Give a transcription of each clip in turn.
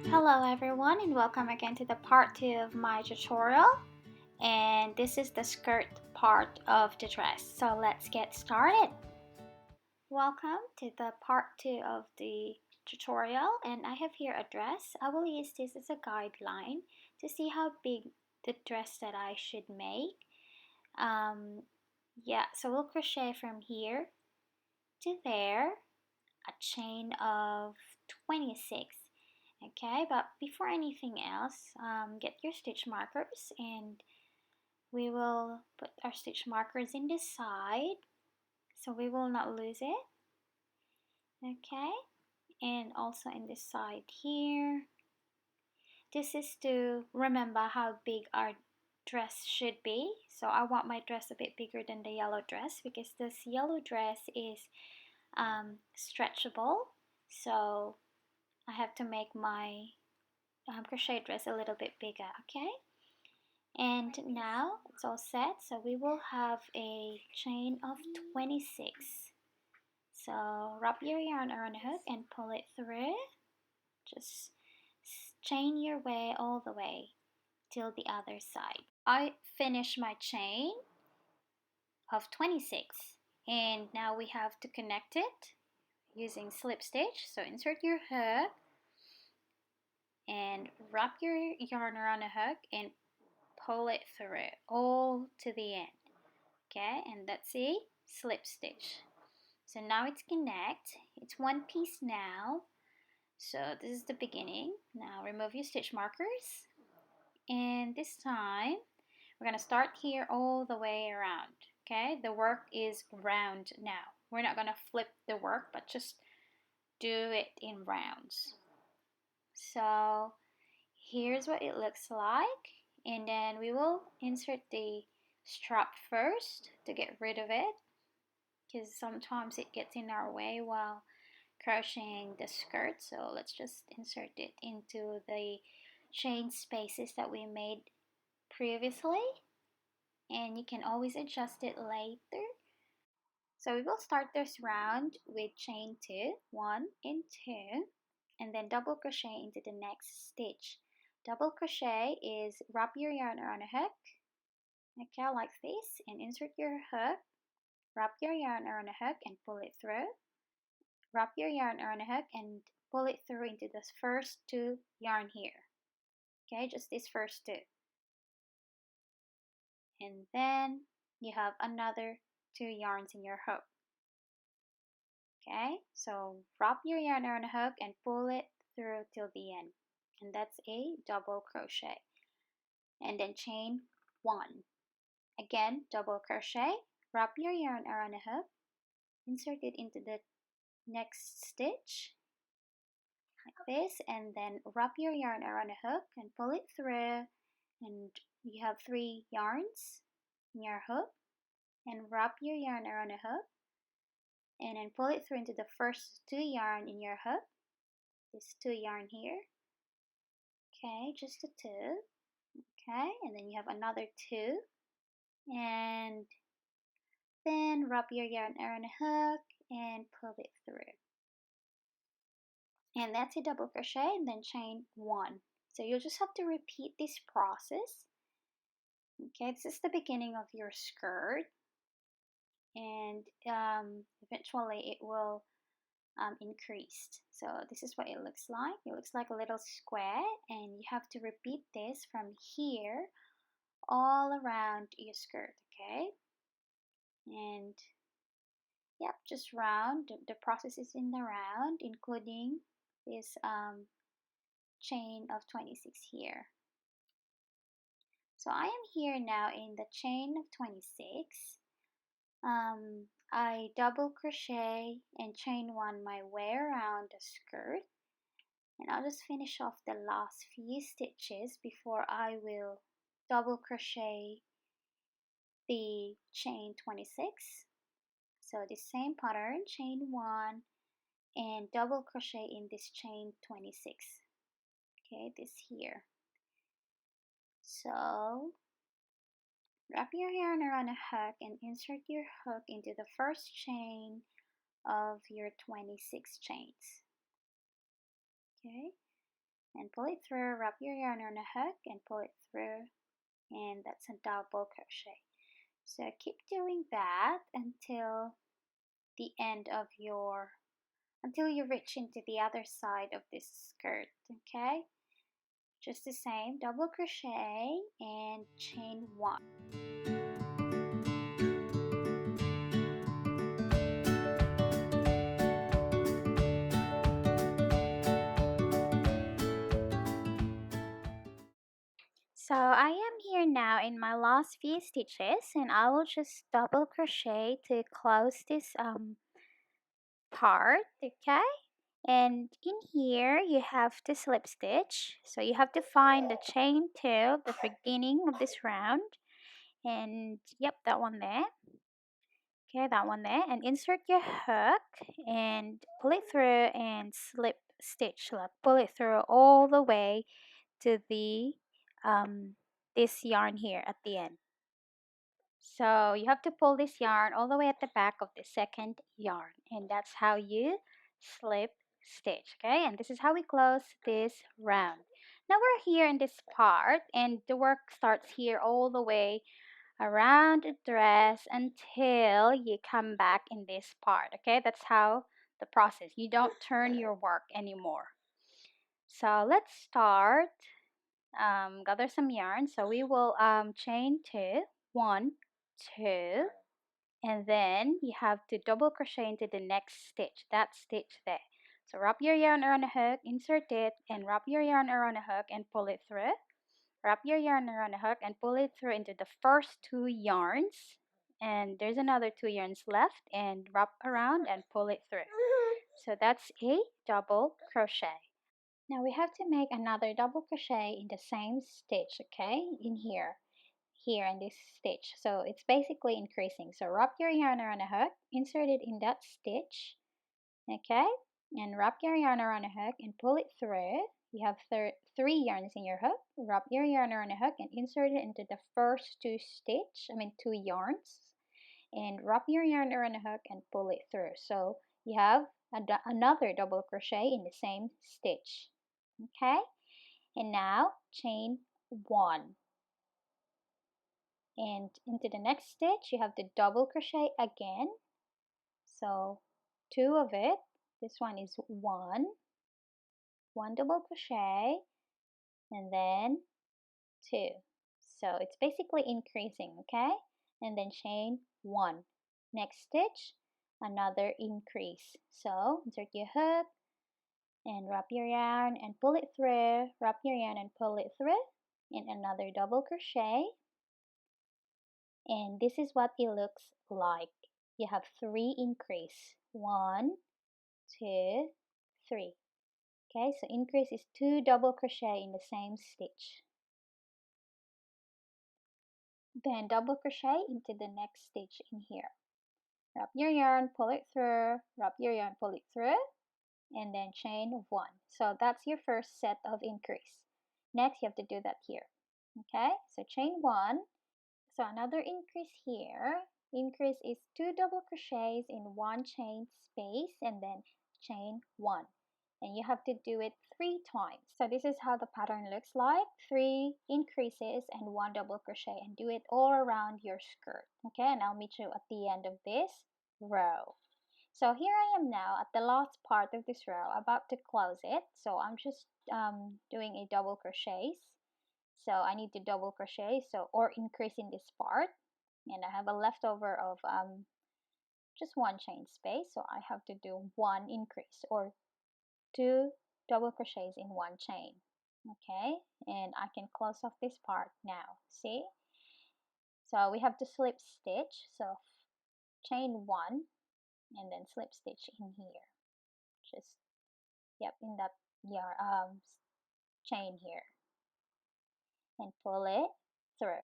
Hello everyone, and welcome again to the part 2 of my tutorial, and this is the skirt part of the dress, so let's get started. Welcome to the part 2 of the tutorial, and I have here a dress. I will use this as a guideline to see how big the dress that I should make. So we'll crochet from here to there, a chain of 26. Okay, but before anything else, get your stitch markers, and we will put our stitch markers in this side so we will not lose it. Okay, and also in this side here. This is to remember how big our dress should be. So I want my dress a bit bigger than the yellow dress because this yellow dress is stretchable, so I have to make my crochet dress a little bit bigger. Okay, and now it's all set, so we will have a chain of 26. So wrap your yarn around a hook and pull it through. Just chain your way all the way till the other side. I finished my chain of 26, and now we have to connect it using slip stitch. So insert your hook and wrap your yarn around a hook and pull it through all to the end. Okay, and that's a slip stitch. So now it's connect. It's one piece now. So this is the beginning. Now remove your stitch markers, and this time we're gonna start here all the way around. Okay, the work is round now. We're not gonna flip the work, but just do it in rounds. So here's what it looks like, and then we will insert the strap first to get rid of it, because sometimes it gets in our way while crocheting the skirt. So let's just insert it into the chain spaces that we made previously, and you can always adjust it later. So we will start this round with chain 2, 1 and 2, and then double crochet into the next stitch. Double crochet is wrap your yarn around a hook, okay, like this, and insert your hook, wrap your yarn around a hook and pull it through, wrap your yarn around a hook and pull it through into the first 2 yarn here. Okay, just these first 2, and then you have another 2 yarns in your hook. Okay, so wrap your yarn around a hook and pull it through till the end, and that's a double crochet. And then chain 1, again double crochet, wrap your yarn around a hook, insert it into the next stitch like this, and then wrap your yarn around a hook and pull it through, and you have 3 yarns in your hook, and wrap your yarn around a hook and then pull it through into the first 2 yarn in your hook, this 2 yarn here. Okay, just the 2. Okay, and then you have another 2, and then wrap your yarn around a hook and pull it through, and that's a double crochet, and then chain 1. So you'll just have to repeat this process. Okay, this is the beginning of your skirt, and eventually it will increase. So this is what it looks like. It looks like a little square, and you have to repeat this from here all around your skirt. Okay, and yep, just round. The process is in the round, including this chain of 26 here. So I am here now in the chain of 26. I double crochet and chain 1 my way around the skirt, and I'll just finish off the last few stitches before I will double crochet the chain 26. So the same pattern, chain 1 and double crochet in this chain 26. Okay, this here. So wrap your yarn around a hook and insert your hook into the first chain of your 26 chains. Okay, and pull it through, wrap your yarn on a hook and pull it through, and that's a double crochet. So keep doing that until the end of your, until you reach into the other side of this skirt, okay? Just the same, double crochet and chain 1. So I am here now in my last few stitches, and I will just double crochet to close this part, okay? And in here you have to slip stitch, so you have to find the chain 2, the beginning of this round, and yep, that one there. Okay, that one there, and insert your hook and pull it through and slip stitch, like pull it through all the way to the this yarn here at the end. So you have to pull this yarn all the way at the back of the second yarn, and that's how you slip stitch, okay? And this is how we close this round. Now we're here in this part, and the work starts here all the way around the dress until you come back in this part, okay? That's how the process. You don't turn your work anymore. So let's start. Gather some yarn. So we will chain 2, 1, 2, and then you have to double crochet into the next stitch, that stitch there. So wrap your yarn around a hook, insert it, and wrap your yarn around a hook and pull it through. Wrap your yarn around a hook and pull it through into the first 2 yarns, and there's another 2 yarns left, and wrap around and pull it through. So that's a double crochet. Now we have to make another double crochet in the same stitch, okay, in here in this stitch. So it's basically increasing. So wrap your yarn around a hook, insert it in that stitch, okay, and wrap your yarn around a hook and pull it through. You have 3 yarns in your hook. Wrap your yarn around a hook and insert it into the first 2 yarns, and wrap your yarn around a hook and pull it through. So you have another double crochet in the same stitch, okay? And now chain 1, and into the next stitch you have to double crochet again. So 2 of it. This one is 1 double crochet, and then 2. So it's basically increasing, okay? And then chain 1. Next stitch, another increase. So insert your hook and wrap your yarn and pull it through, wrap your yarn and pull it through, and another double crochet. And this is what it looks like. You have 3 increase. 1, 2, 3. Okay, so increase is 2 double crochet in the same stitch. Then double crochet into the next stitch in here. Wrap your yarn, pull it through, wrap your yarn, pull it through, and then chain 1. So that's your first set of increase. Next, you have to do that here. Okay, so chain 1. So another increase here. Increase is 2 double crochets in 1 chain space, and then chain 1. And you have to do it 3 times. So this is how the pattern looks like. 3 increases and 1 double crochet, and do it all around your skirt. Okay, and I'll meet you at the end of this row. So here I am now at the last part of this row, about to close it. So I'm just doing a double crochets. So I need to double crochet, so or increase in this part, and I have a leftover of just 1 chain space, so I have to do 1 increase or 2 double crochets in 1 chain. Okay, and I can close off this part now. See, so we have to slip stitch, so chain 1 and then slip stitch in here, just yep, in that yarn chain here, and pull it through.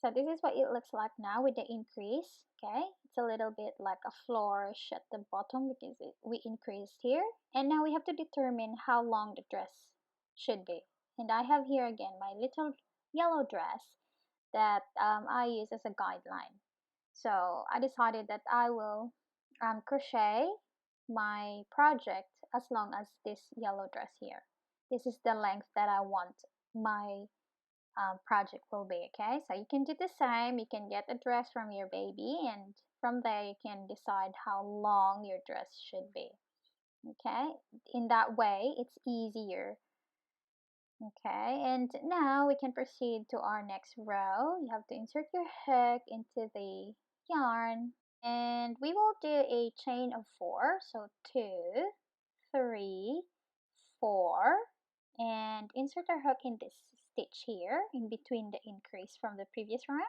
So this is what it looks like now with the increase, okay? It's a little bit like a flourish at the bottom because we increased here. And now we have to determine how long the dress should be. And I have here again my little yellow dress that I use as a guideline. So I decided that I will crochet my project as long as this yellow dress here. this is the length that I want my project will be. Okay, so you can do the same. You can get a dress from your baby, and from there you can decide how long your dress should be. Okay, in that way it's easier. Okay, and now we can proceed to our next row. You have to insert your hook into the yarn, and we will do a chain of 4. So 2, 3, 4, and insert our hook in this stitch here in between the increase from the previous round,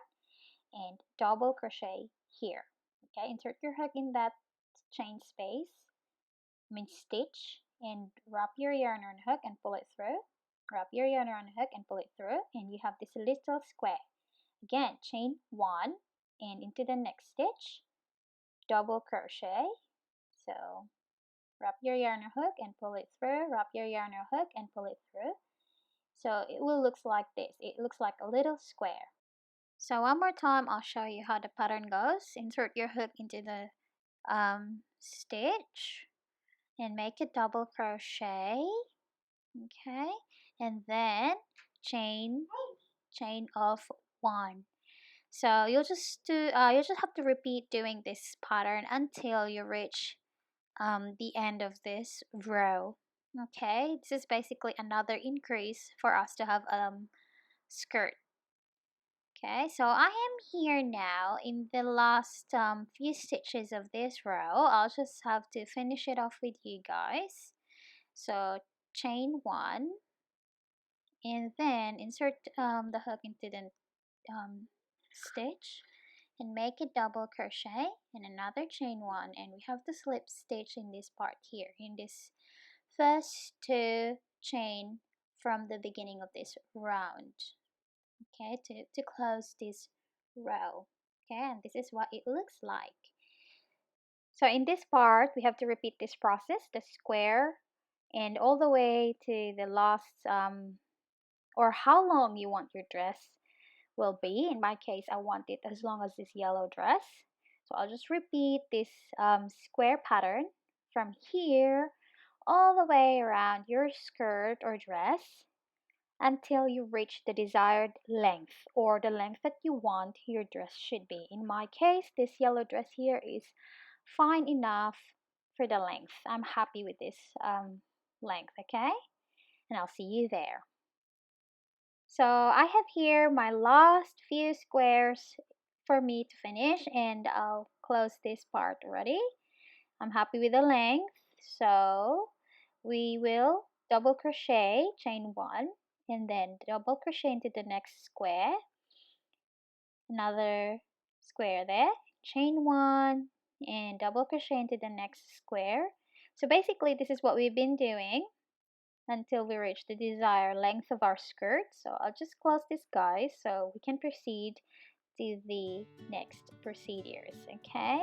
and double crochet here. Okay, insert your hook in that chain space, stitch, and wrap your yarn around the hook and pull it through. Wrap your yarn around the hook and pull it through, and you have this little square. Again, chain 1 and into the next stitch, double crochet. So wrap your yarn or hook and pull it through, wrap your yarn or hook and pull it through. So it will look like this. It looks like a little square. So one more time, I'll show you how the pattern goes. Insert your hook into the stitch and make a double crochet. Okay, and then chain of 1. So you'll just have to repeat doing this pattern until you reach the end of this row. Okay, this is basically another increase for us to have skirt. Okay, so I am here now in the last few stitches of this row. I'll just have to finish it off with you guys. So chain 1, and then insert the hook into the stitch and make a double crochet and another chain 1, and we have to slip stitch in this part here, in this first 2 chain from the beginning of this round. Okay, to close this row. Okay, and this is what it looks like. So in this part we have to repeat this process, the square, and all the way to the last or how long you want your dress will be. In my case, I want it as long as this yellow dress. So I'll just repeat this square pattern from here all the way around your skirt or dress until you reach the desired length, or the length that you want your dress should be. In my case, this yellow dress here is fine enough for the length. I'm happy with this length, okay? And I'll see you there. So I have here my last few squares for me to finish, and I'll close this part already. I'm happy with the length, so we will double crochet, chain 1, and then double crochet into the next square, another square there, chain 1, and double crochet into the next square. So basically this is what we've been doing until we reach the desired length of our skirt. So I'll just close this, guys, so we can proceed to the next procedures. Okay,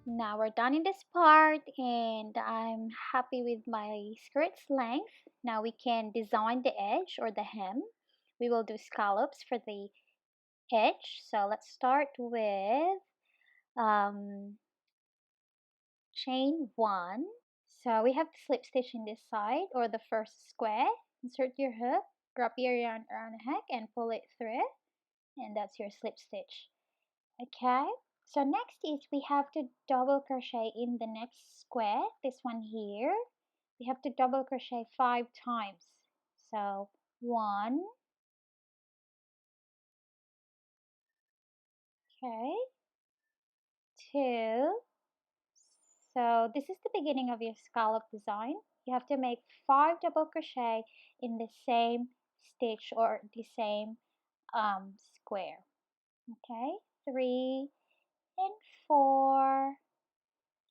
now we're done in this part, and I'm happy with my skirt's length. Now we can design the edge or the hem. We will do scallops for the edge. So let's start with chain 1. So we have the slip stitch in this side or the first square. Insert your hook, wrap your yarn around the hook and pull it through, and that's your slip stitch. Okay, so next is we have to double crochet in the next square, this one here. We have to double crochet 5 times. So 1, okay, 2. So this is the beginning of your scallop design. You have to make 5 double crochet in the same stitch or the same square. Okay, 3 and 4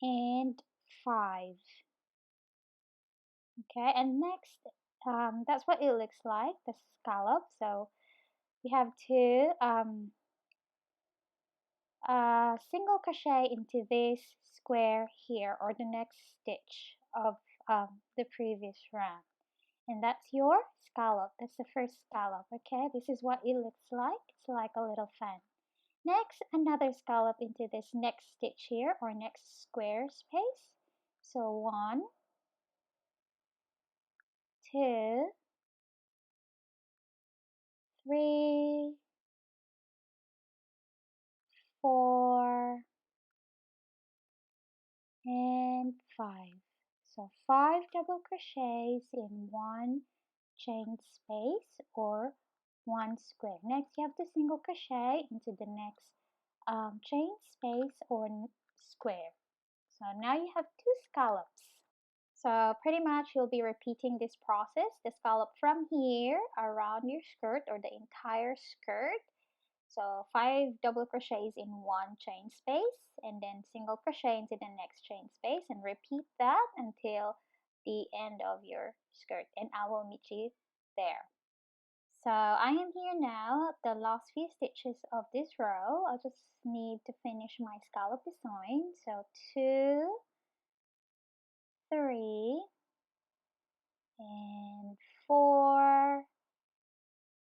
and 5. Okay, and next, that's what it looks like, the scallop. So we have to single crochet into this square here or the next stitch of the previous round, And that's your scallop. That's the first scallop, okay? This is what it looks like. It's like a little fan. Next, another scallop into this next stitch here, or next square space. So 1, 2, 3, 4, and 5. So 5 double crochets in one chain space or one square. Next, you have to single crochet into the next chain space or square. So now you have 2 scallops. So pretty much you'll be repeating this process, the scallop from here around your skirt or the entire skirt. So 5 double crochets in one chain space and then single crochet into the next chain space and repeat that until the end of your skirt, and I will meet you there. So I am here now at the last few stitches of this row. I just need to finish my scallop design. So 2, 3, and 4,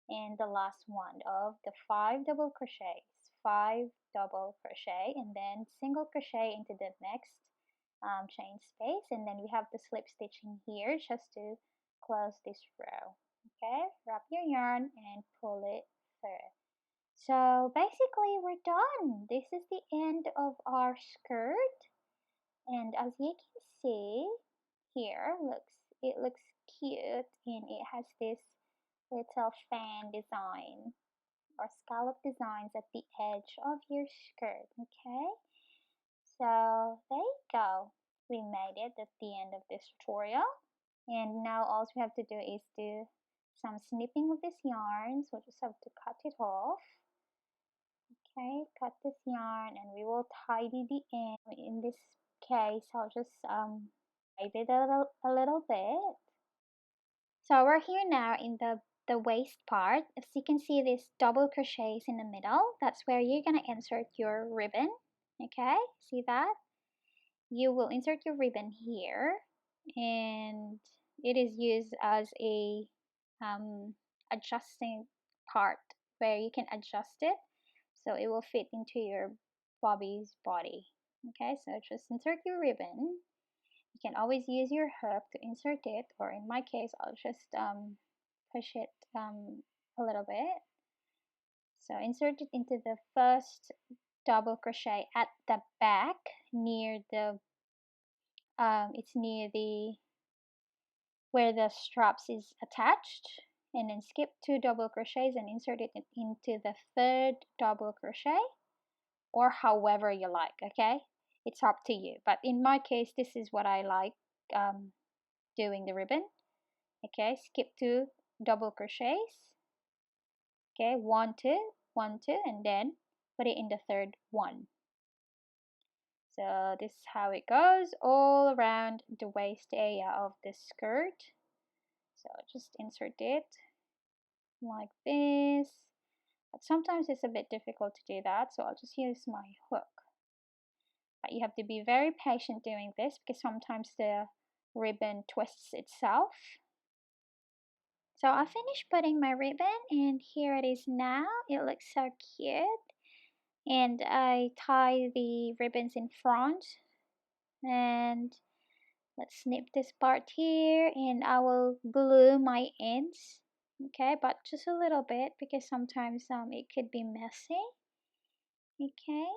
and the last one of the 5 double crochets. 5 double crochet and then single crochet into the next chain space, and then we have the slip stitching here just to close this row. Okay, wrap your yarn and pull it through. So basically we're done. This is the end of our skirt, and as you can see here, it looks cute, and it has this little fan design or scallop designs at the edge of your skirt. Okay, so there you go, we made it at the end of this tutorial, and now all we have to do is do some snipping of this yarn. So we just have to cut it off. Okay, cut this yarn and we will tidy the end. In this case, I'll just tidy it a little bit. So we're here now in the waist part. As you can see, this double crochets in the middle. That's where you're gonna insert your ribbon. Okay, see that? You will insert your ribbon here, and it is used as a adjusting part where you can adjust it so it will fit into your bobby's body. Okay, so just insert your ribbon. You can always use your hook to insert it, or in my case I'll just push it a little bit. So insert it into the first double crochet at the back near the it's near the where the straps is attached, and then skip 2 double crochets and insert it into the third double crochet, or however you like. Okay, it's up to you, but in my case this is what I like doing the ribbon. Okay, skip 2 double crochets. Okay, 1, 2, 1, 2, and then put it in the third one. So this is how it goes all around the waist area of the skirt. So just insert it like this. But sometimes it's a bit difficult to do that, so I'll just use my hook. But you have to be very patient doing this because sometimes the ribbon twists itself. So I finished putting my ribbon, and here it is now. It looks so cute. And I tie the ribbons in front, and let's snip this part here, and I will glue my ends. Okay, but just a little bit because sometimes it could be messy. Okay,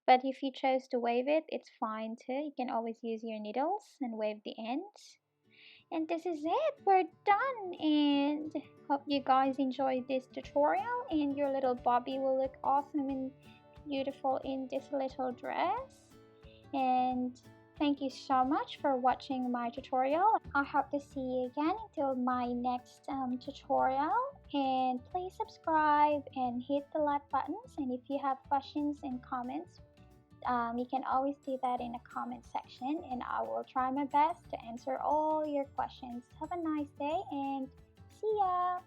but if you chose to wave it, it's fine too. You can always use your needles and wave the ends. And this is it, we're done, and hope you guys enjoyed this tutorial, and your little Bobby will look awesome and beautiful in this little dress. And thank you so much for watching my tutorial. I hope to see you again until my next tutorial, and please subscribe and hit the like buttons, and if you have questions and comments, you can always do that in the comment section, and I will try my best to answer all your questions. Have a nice day and see ya!